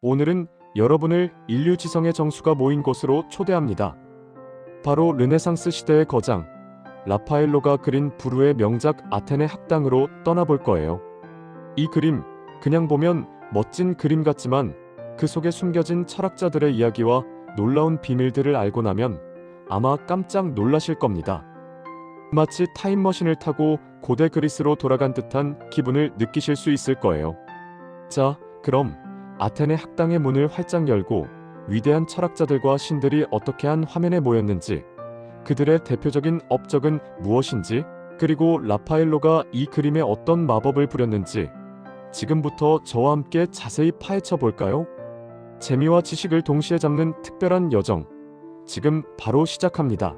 오늘은 여러분을 인류 지성의 정수가 모인 곳으로 초대합니다. 바로 르네상스 시대의 거장 라파엘로가 그린 불후의 명작 아테네 학당으로 떠나볼 거예요. 이 그림, 그냥 보면 멋진 그림 같지만 그 속에 숨겨진 철학자들의 이야기와 놀라운 비밀들을 알고 나면 아마 깜짝 놀라실 겁니다. 마치 타임머신을 타고 고대 그리스로 돌아간 듯한 기분을 느끼실 수 있을 거예요. 자, 그럼 아테네 학당의 문을 활짝 열고 위대한 철학자들과 신들이 어떻게 한 화면에 모였는지, 그들의 대표적인 업적은 무엇인지, 그리고 라파엘로가 이 그림에 어떤 마법을 부렸는지 지금부터 저와 함께 자세히 파헤쳐 볼까요? 재미와 지식을 동시에 잡는 특별한 여정, 지금 바로 시작합니다.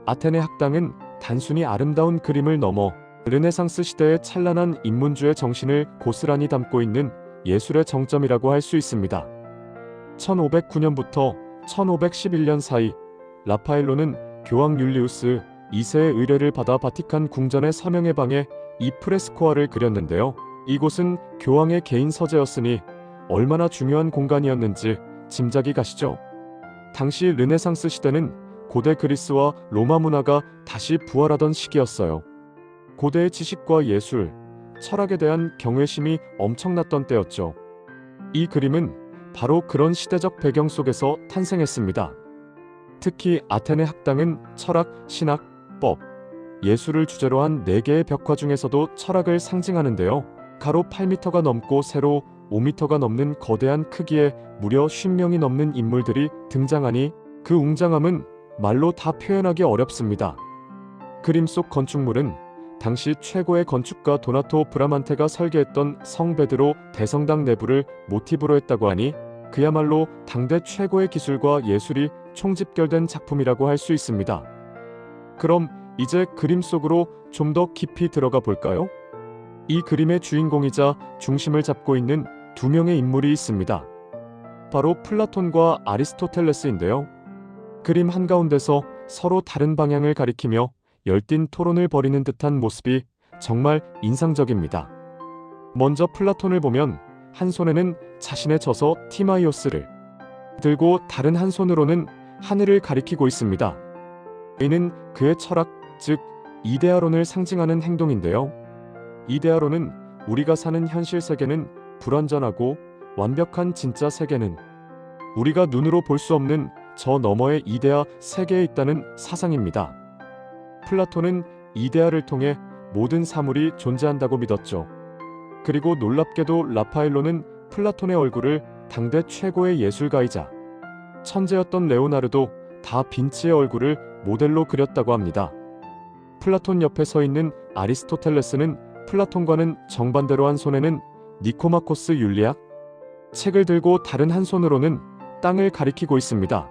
아테네 학당은 단순히 아름다운 그림을 넘어 르네상스 시대의 찬란한 인문주의 정신을 고스란히 담고 있는 예술의 정점이라고 할 수 있습니다. 1509년부터 1511년 사이 라파엘로는 교황 율리우스 2세의 의뢰를 받아 바티칸 궁전의 서명의 방에 이 프레스코화를 그렸는데요. 이곳은 교황의 개인 서재였으니 얼마나 중요한 공간이었는지 짐작이 가시죠? 당시 르네상스 시대는 고대 그리스와 로마 문화가 다시 부활하던 시기였어요. 고대의 지식과 예술, 철학에 대한 경외심이 엄청났던 때였죠. 이 그림은 바로 그런 시대적 배경 속에서 탄생했습니다. 특히 아테네 학당은 철학, 신학, 법, 예술을 주제로 한 4개의 벽화 중에서도 철학을 상징하는데요. 가로 8m가 넘고 세로 5m가 넘는 거대한 크기에 무려 50명이 넘는 인물들이 등장하니 그 웅장함은 말로 다 표현하기 어렵습니다. 그림 속 건축물은 당시 최고의 건축가 도나토 브라만테가 설계했던 성 베드로 대성당 내부를 모티브로 했다고 하니 그야말로 당대 최고의 기술과 예술이 총집결된 작품이라고 할 수 있습니다. 그럼 이제 그림 속으로 좀 더 깊이 들어가 볼까요? 이 그림의 주인공이자 중심을 잡고 있는 2명의 인물이 있습니다. 바로 플라톤과 아리스토텔레스인데요. 그림 한가운데서 서로 다른 방향을 가리키며 열띤 토론을 벌이는 듯한 모습이 정말 인상적입니다. 먼저 플라톤을 보면 한 손에는 자신의 저서 티마이오스를 들고 다른 한 손으로는 하늘을 가리키고 있습니다. 이는 그의 철학, 즉 이데아론을 상징하는 행동인데요. 이데아론은 우리가 사는 현실 세계는 불완전하고 완벽한 진짜 세계는 우리가 눈으로 볼 수 없는 저 너머의 이데아 세계에 있다는 사상입니다. 플라톤은 이데아를 통해 모든 사물이 존재한다고 믿었죠. 그리고 놀랍게도 라파엘로는 플라톤의 얼굴을 당대 최고의 예술가이자 천재였던 레오나르도 다 빈치의 얼굴을 모델로 그렸다고 합니다. 플라톤 옆에 서 있는 아리스토텔레스는 플라톤과는 정반대로 한 손에는 니코마코스 율리악 책을 들고 다른 한 손으로는 땅을 가리키고 있습니다.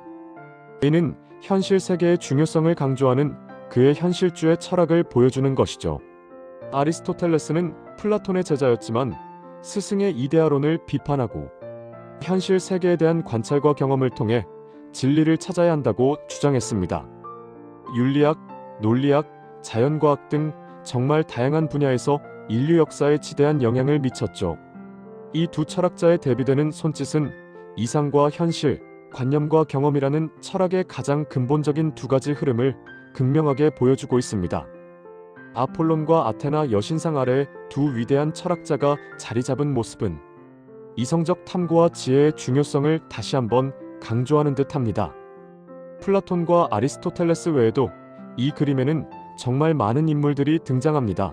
이는 현실 세계의 중요성을 강조하는 그의 현실주의 철학을 보여주는 것이죠. 아리스토텔레스는 플라톤의 제자였지만 스승의 이데아론을 비판하고 현실 세계에 대한 관찰과 경험을 통해 진리를 찾아야 한다고 주장했습니다. 윤리학, 논리학, 자연과학 등 정말 다양한 분야에서 인류 역사에 지대한 영향을 미쳤죠. 이 두 철학자의 대비되는 손짓은 이상과 현실, 관념과 경험이라는 철학의 가장 근본적인 2가지 흐름을 극명하게 보여주고 있습니다. 아폴론과 아테나 여신상 아래에 두 위대한 철학자가 자리 잡은 모습은 이성적 탐구와 지혜의 중요성을 다시 한번 강조하는 듯합니다. 플라톤과 아리스토텔레스 외에도 이 그림에는 정말 많은 인물들이 등장합니다.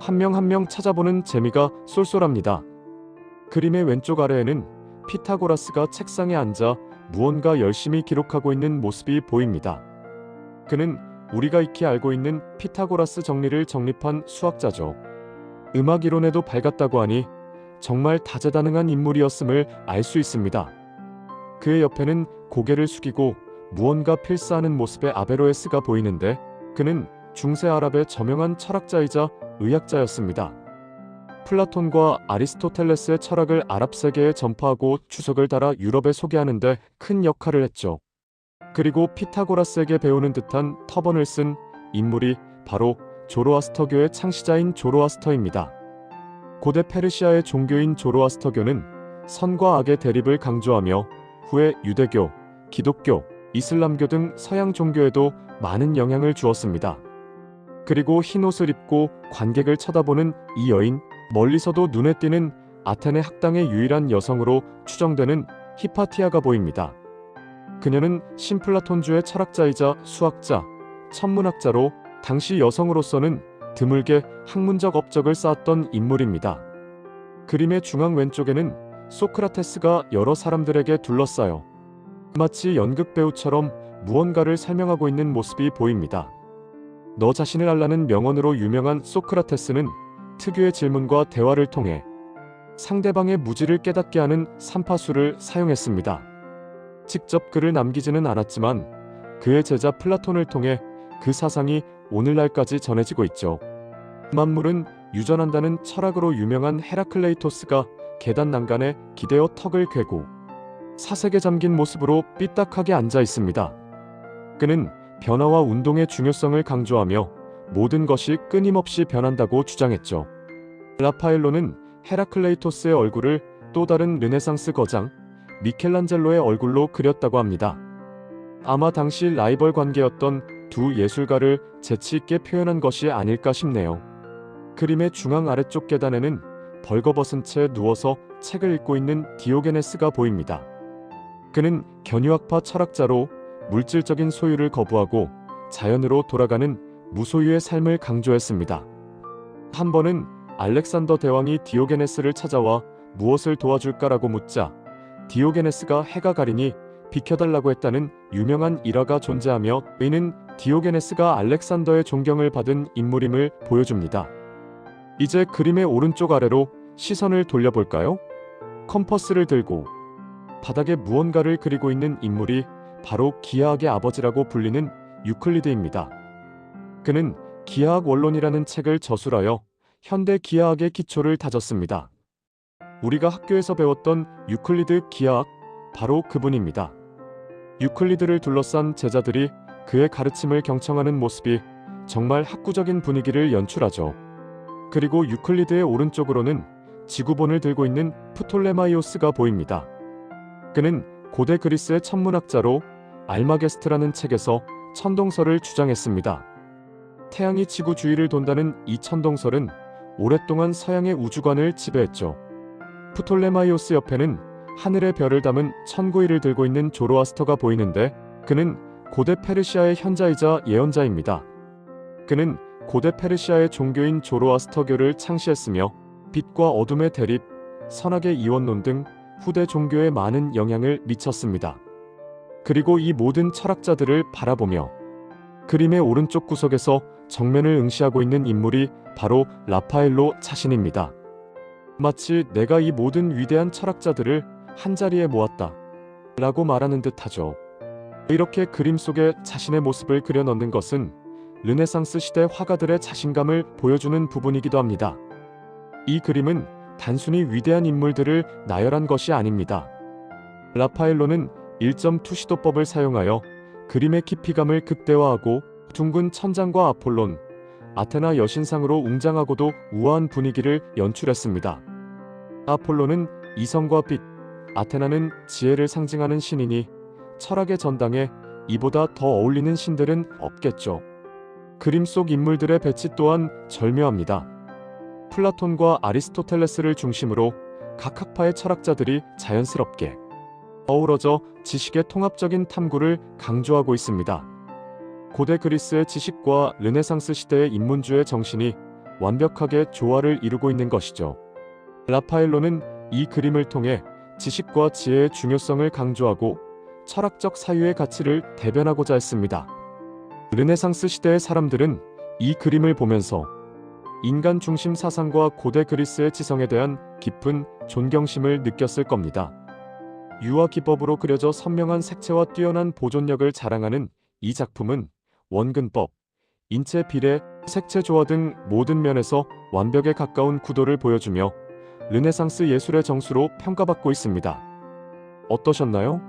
한 명 한 명 찾아보는 재미가 쏠쏠합니다. 그림의 왼쪽 아래에는 피타고라스가 책상에 앉아 무언가 열심히 기록하고 있는 모습이 보입니다. 그는 우리가 익히 알고 있는 피타고라스 정리를 정립한 수학자죠. 음악 이론에도 밝았다고 하니 정말 다재다능한 인물이었음을 알 수 있습니다. 그의 옆에는 고개를 숙이고 무언가 필사하는 모습의 아베로에스가 보이는데 그는 중세 아랍의 저명한 철학자이자 의학자였습니다. 플라톤과 아리스토텔레스의 철학을 아랍 세계에 전파하고 추석을 달아 유럽에 소개하는 데 큰 역할을 했죠. 그리고 피타고라스에게 배우는 듯한 터번을 쓴 인물이 바로 조로아스터교의 창시자인 조로아스터입니다. 고대 페르시아의 종교인 조로아스터교는 선과 악의 대립을 강조하며 후에 유대교, 기독교, 이슬람교 등 서양 종교에도 많은 영향을 주었습니다. 그리고 흰 옷을 입고 관객을 쳐다보는 이 여인, 멀리서도 눈에 띄는 아테네 학당의 유일한 여성으로 추정되는 히파티아가 보입니다. 그녀는 신플라톤주의 철학자이자 수학자, 천문학자로 당시 여성으로서는 드물게 학문적 업적을 쌓았던 인물입니다. 그림의 중앙 왼쪽에는 소크라테스가 여러 사람들에게 둘러싸여 마치 연극 배우처럼 무언가를 설명하고 있는 모습이 보입니다. 너 자신을 알라는 명언으로 유명한 소크라테스는 특유의 질문과 대화를 통해 상대방의 무지를 깨닫게 하는 삼파수를 사용했습니다. 직접 글을 남기지는 않았지만 그의 제자 플라톤을 통해 그 사상이 오늘날까지 전해지고 있죠. 만물은 유전한다는 철학으로 유명한 헤라클레이토스가 계단 난간에 기대어 턱을 괴고 사색에 잠긴 모습으로 삐딱하게 앉아 있습니다. 그는 변화와 운동의 중요성을 강조하며 모든 것이 끊임없이 변한다고 주장했죠. 라파엘로는 헤라클레이토스의 얼굴을 또 다른 르네상스 거장 미켈란젤로의 얼굴로 그렸다고 합니다. 아마 당시 라이벌 관계였던 두 예술가를 재치 있게 표현한 것이 아닐까 싶네요. 그림의 중앙 아래쪽 계단에는 벌거벗은 채 누워서 책을 읽고 있는 디오게네스가 보입니다. 그는 견유학파 철학자로 물질적인 소유를 거부하고 자연으로 돌아가는 무소유의 삶을 강조했습니다. 한 번은 알렉산더 대왕이 디오게네스를 찾아와 무엇을 도와줄까라고 묻자 디오게네스가 해가 가리니 비켜달라고 했다는 유명한 일화가 존재하며 이는 디오게네스가 알렉산더의 존경을 받은 인물임을 보여줍니다. 이제 그림의 오른쪽 아래로 시선을 돌려볼까요? 컴퍼스를 들고 바닥에 무언가를 그리고 있는 인물이 바로 기하학의 아버지라고 불리는 유클리드입니다. 그는 기하학 원론이라는 책을 저술하여 현대 기하학의 기초를 다졌습니다. 우리가 학교에서 배웠던 유클리드 기하학, 바로 그분입니다. 유클리드를 둘러싼 제자들이 그의 가르침을 경청하는 모습이 정말 학구적인 분위기를 연출하죠. 그리고 유클리드의 오른쪽으로는 지구본을 들고 있는 프톨레마이오스가 보입니다. 그는 고대 그리스의 천문학자로 알마게스트라는 책에서 천동설을 주장했습니다. 태양이 지구 주위를 돈다는 이 천동설은 오랫동안 서양의 우주관을 지배했죠. 프톨레마이오스 옆에는 하늘의 별을 담은 천구일을 들고 있는 조로아스터가 보이는데 그는 고대 페르시아의 현자이자 예언자입니다. 그는 고대 페르시아의 종교인 조로아스터교를 창시했으며 빛과 어둠의 대립, 선악의 이원론 등 후대 종교에 많은 영향을 미쳤습니다. 그리고 이 모든 철학자들을 바라보며 그림의 오른쪽 구석에서 정면을 응시하고 있는 인물이 바로 라파엘로 자신입니다. 마치 내가 이 모든 위대한 철학자들을 한자리에 모았다 라고 말하는 듯하죠. 이렇게 그림 속에 자신의 모습을 그려 넣는 것은 르네상스 시대 화가들의 자신감을 보여주는 부분이기도 합니다. 이 그림은 단순히 위대한 인물들을 나열한 것이 아닙니다. 라파엘로는 1.2시도법을 사용하여 그림의 깊이감을 극대화하고 둥근 천장과 아폴론, 아테나 여신상으로 웅장하고도 우아한 분위기를 연출했습니다. 아폴로는 이성과 빛, 아테나는 지혜를 상징하는 신이니 철학의 전당에 이보다 더 어울리는 신들은 없겠죠. 그림 속 인물들의 배치 또한 절묘합니다. 플라톤과 아리스토텔레스를 중심으로 각 학파의 철학자들이 자연스럽게 어우러져 지식의 통합적인 탐구를 강조하고 있습니다. 고대 그리스의 지식과 르네상스 시대의 인문주의 정신이 완벽하게 조화를 이루고 있는 것이죠. 라파엘로는 이 그림을 통해 지식과 지혜의 중요성을 강조하고 철학적 사유의 가치를 대변하고자 했습니다. 르네상스 시대의 사람들은 이 그림을 보면서 인간 중심 사상과 고대 그리스의 지성에 대한 깊은 존경심을 느꼈을 겁니다. 유화 기법으로 그려져 선명한 색채와 뛰어난 보존력을 자랑하는 이 작품은 원근법, 인체 비례, 색채 조화 등 모든 면에서 완벽에 가까운 구도를 보여주며 르네상스 예술의 정수로 평가받고 있습니다. 어떠셨나요?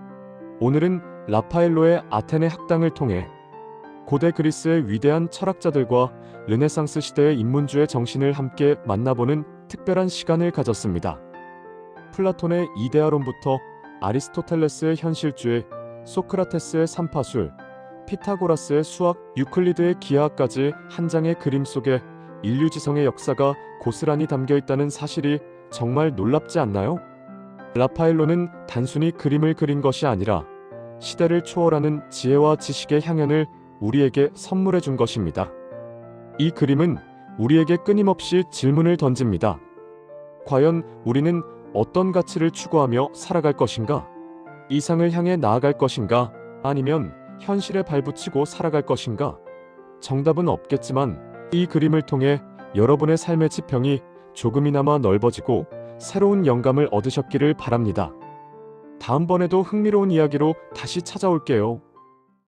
오늘은 라파엘로의 아테네 학당을 통해 고대 그리스의 위대한 철학자들과 르네상스 시대의 인문주의 정신을 함께 만나보는 특별한 시간을 가졌습니다. 플라톤의 이데아론부터 아리스토텔레스의 현실주의, 소크라테스의 삼파술, 피타고라스의 수학, 유클리드의 기하학까지 한 장의 그림 속에 인류 지성의 역사가 고스란히 담겨 있다는 사실이 정말 놀랍지 않나요? 라파엘로는 단순히 그림을 그린 것이 아니라 시대를 초월하는 지혜와 지식의 향연을 우리에게 선물해 준 것입니다. 이 그림은 우리에게 끊임없이 질문을 던집니다. 과연 우리는 어떤 가치를 추구하며 살아갈 것인가? 이상을 향해 나아갈 것인가? 아니면 현실에 발붙이고 살아갈 것인가? 정답은 없겠지만 이 그림을 통해 여러분의 삶의 지평이 조금이나마 넓어지고 새로운 영감을 얻으셨기를 바랍니다. 다음번에도 흥미로운 이야기로 다시 찾아올게요.